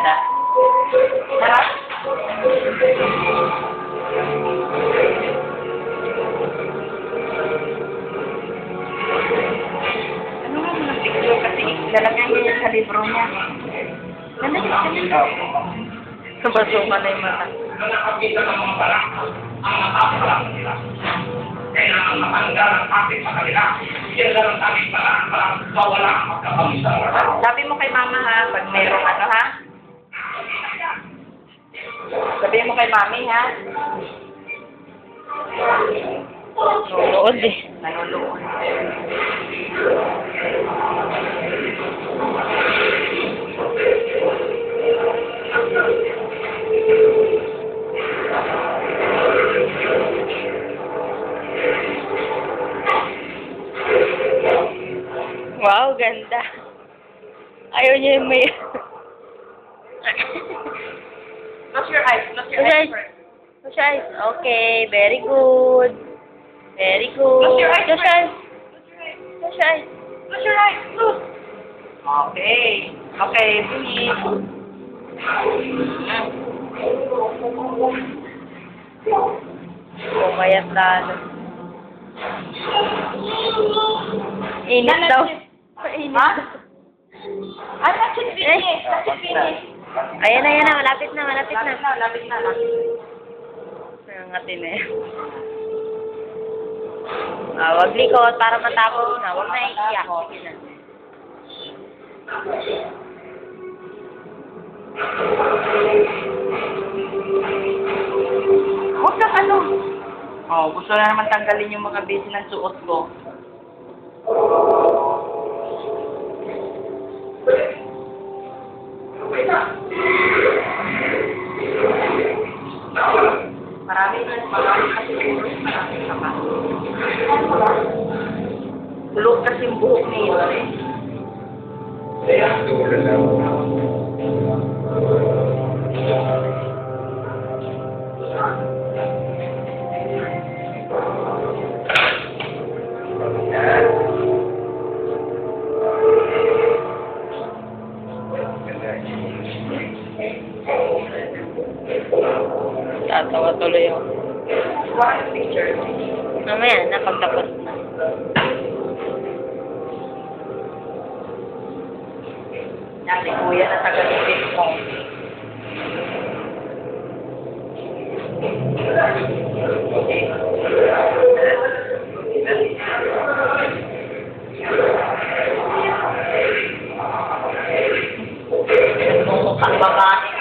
ganda. Sarap. Ano nga mga picture kasi lalagyan niya yan sa libro niya. Ganda yung Sumasuka na yung mata. Nakakita ng mga parang ang napapala nila. Kailangan matanggal ang ating sa kanila. Yan lang ang aming parang mawala ang magkapamisang. Sabi mo kay mama ha, pag mayroong ano ha? Sabi mo kay mami ha? Nanonood eh. Nanonood. Wow, ganda. Ayaw niya yung may... Close your eyes. Close your eyes first. Close your eyes. Okay, very good. Very good. Close your eyes Close your eyes. Close your eyes. Close your eyes. Close your eyes. Close. Okay. Okay, finish. Pumayat lalo. Init daw. Init. Ha? Ah, that's it, finish. That's it, finish. Ayan na, ayan na. Malapit na, malapit na. Lapit na. Nangatin na yan. Wag likot para matapos na. Wag na iiyak. Sige na. Huwag na ano. Oh, gusto na naman tanggalin yung mga base ng suot ko. Wait na. Marami kasi siguro. Marami ka pa. Tulog kasi yung buhok niyo eh. Kaya, tulad lang. Tatawa tuloy ako. One picture. Mamaya na, pagtapos na. Nasi kuya na taga-isip ko. Ang babae.